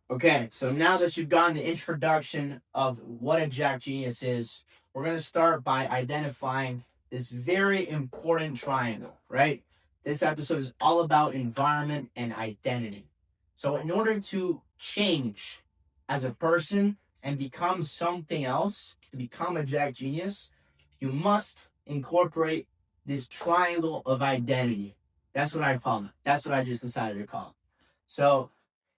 Okay, so now that you've gotten the introduction of what a Jack Genius is, we're going to start by identifying this very important triangle, right? This episode is all about environment and identity. So, in order to change as a person and become something else, to become a Jack Genius, you must incorporate this triangle of identity. That's what I call it. That's what I just decided to call it. So,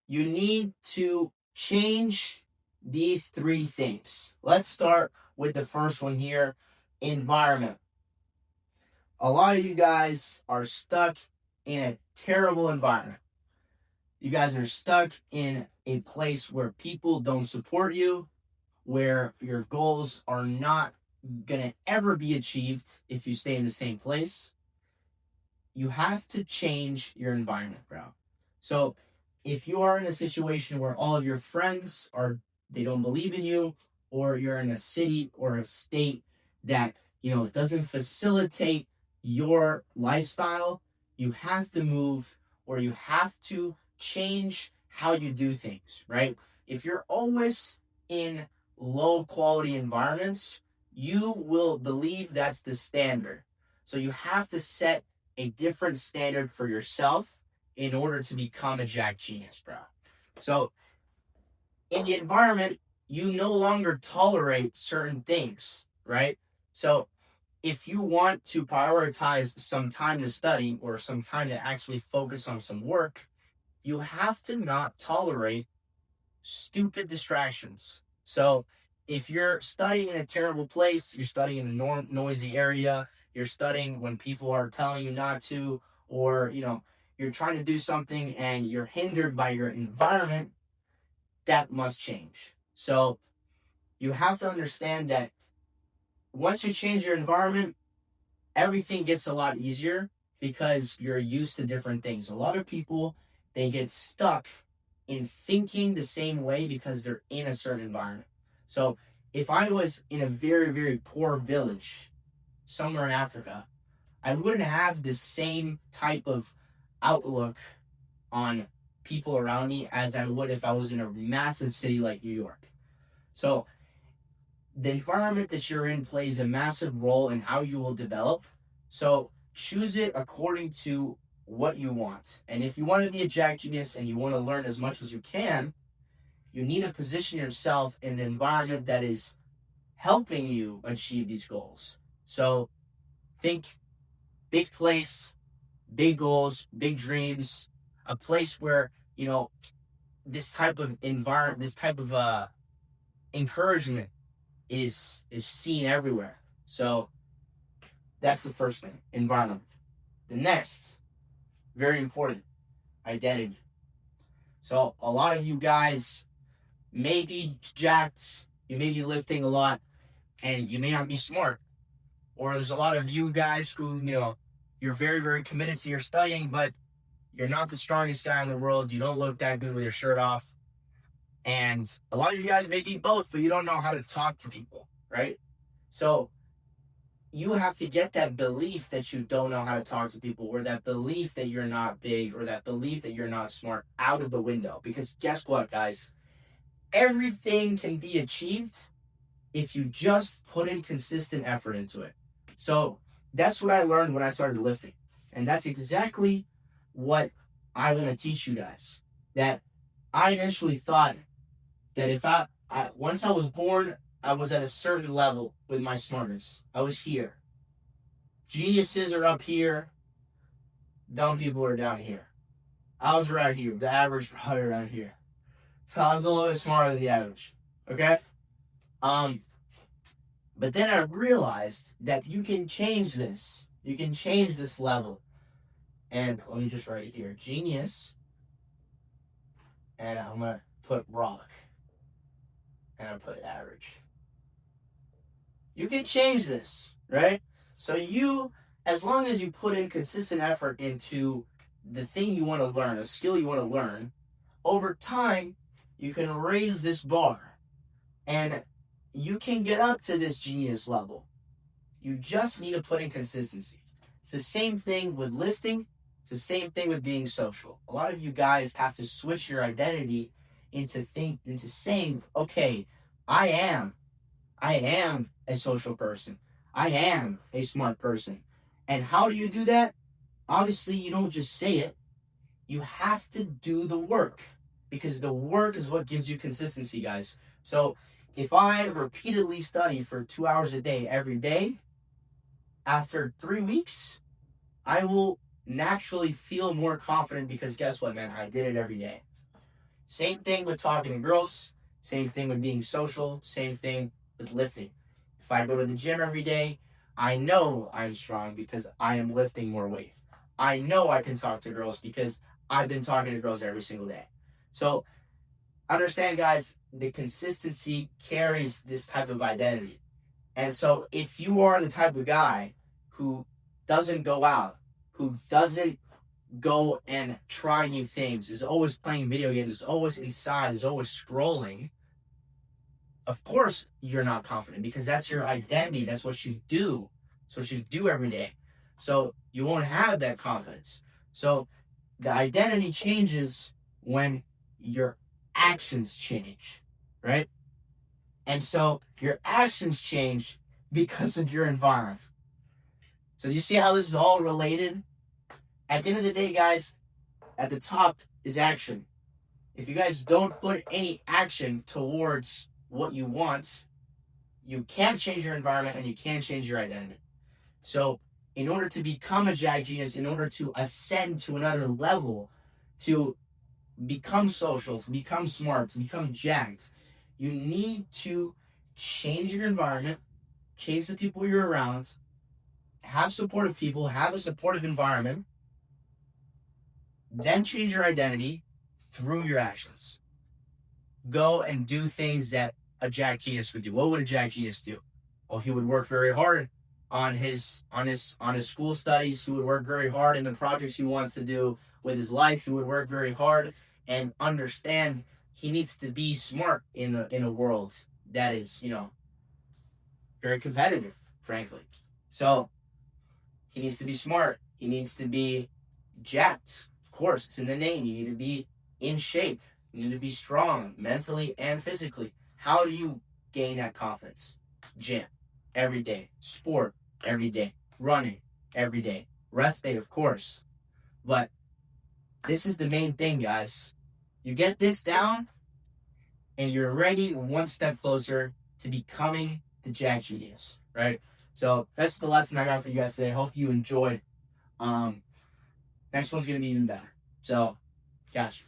you need to change these three things. Let's start with the first one here, environment. A lot of you guys are stuck in a terrible environment. You guys are stuck in a place where people don't support you, where your goals are not going to ever be achieved if you stay in the same place. You have to change your environment, bro. So if you are in a situation where all of your friends are, they don't believe in you, or you're in a city or a state that doesn't facilitate your lifestyle, you have to move, or you have to change how you do things, right? If you're always in low quality environments, you will believe that's the standard. So you have to set a different standard for yourself in order to become a Jack Genius, bro. So in the environment, you no longer tolerate certain things, right? So if you want to prioritize some time to study or some time to actually focus on some work, you have to not tolerate stupid distractions. So if you're studying in a terrible place, you're studying in a noisy area, you're studying when people are telling you not to, or you're trying to do something and you're hindered by your environment, that must change. So you have to understand that once you change your environment, everything gets a lot easier because you're used to different things. A lot of people, they get stuck in thinking the same way because they're in a certain environment. So if I was in a very, very poor village somewhere in Africa, I wouldn't have the same type of outlook on people around me as I would if I was in a massive city like New York. So the environment that you're in plays a massive role in how you will develop. So choose it according to what you want. And if you want to be a Jack Genius and you want to learn as much as you can, you need to position yourself in an environment that is helping you achieve these goals. So think big place, big goals, big dreams, a place where, this type of environment, this type of encouragement is seen everywhere. So that's the first thing, environment. The next, very important, identity. So a lot of you guys may be jacked, you may be lifting a lot, and you may not be smart. Or there's a lot of you guys who, you're very, very committed to your studying, but you're not the strongest guy in the world. You don't look that good with your shirt off. And a lot of you guys may be both, but you don't know how to talk to people, right? So you have to get that belief that you don't know how to talk to people, or that belief that you're not big, or that belief that you're not smart out of the window. Because guess what, guys? Everything can be achieved if you just put in consistent effort into it. So that's what I learned when I started lifting. And that's exactly what I want to teach you guys. That I initially thought that if once I was born, I was at a certain level with my smartness. I was here. Geniuses are up here. Dumb people are down here. I was right here. The average probably around here. So I was a little bit smarter than the average. Okay? But then I realized that you can change this. You can change this level. And let me just write here, genius. And I'm going to put rock. And I put average. You can change this, right? So as long as you put in consistent effort into the thing you want to learn, a skill you want to learn, over time, you can raise this bar. And you can get up to this genius level. You just need to put in consistency. It's the same thing with lifting. It's the same thing with being social. A lot of you guys have to switch your identity into saying, okay, I am a social person. I am a smart person. And how do you do that? Obviously, you don't just say it. You have to do the work, because the work is what gives you consistency, guys. So if I repeatedly study for 2 hours a day every day, after 3 weeks, I will naturally feel more confident, because guess what, man? I did it every day. Same thing with talking to girls. Same thing with being social. Same thing with lifting. If I go to the gym every day, I know I'm strong because I am lifting more weight. I know I can talk to girls because I've been talking to girls every single day. So understand, guys, the consistency carries this type of identity. And so if you are the type of guy who doesn't go out, who doesn't go and try new things, is always playing video games, is always inside, is always scrolling, of course you're not confident, because that's your identity. That's what you do. That's what you do every day. So you won't have that confidence. So the identity changes when your actions change, right? And so your actions change because of your environment. So do you see how this is all related? At the end of the day, guys, at the top is action. If you guys don't put any action towards what you want, you can't change your environment and you can't change your identity. So in order to become a Jag genius, in order to ascend to another level, to become social, to become smart, to become jacked, you need to change your environment, change the people you're around, have supportive people, have a supportive environment, then change your identity through your actions. Go and do things that a Jag genius would do. What would a Jag genius do? Well, he would work very hard on his school studies. He would work very hard in the projects he wants to do with his life. He would work very hard and understand he needs to be smart in a world that is, very competitive, frankly. So he needs to be smart. He needs to be jacked. Of course, it's in the name. You need to be in shape. You need to be strong mentally and physically. How do you gain that confidence? Gym every day, sport every day, running every day, rest day, of course. But this is the main thing, guys. You get this down, and you're already one step closer to becoming the Jag genius, right? So that's the lesson I got for you guys today. I hope you enjoyed. Next one's gonna be even better. So, gosh.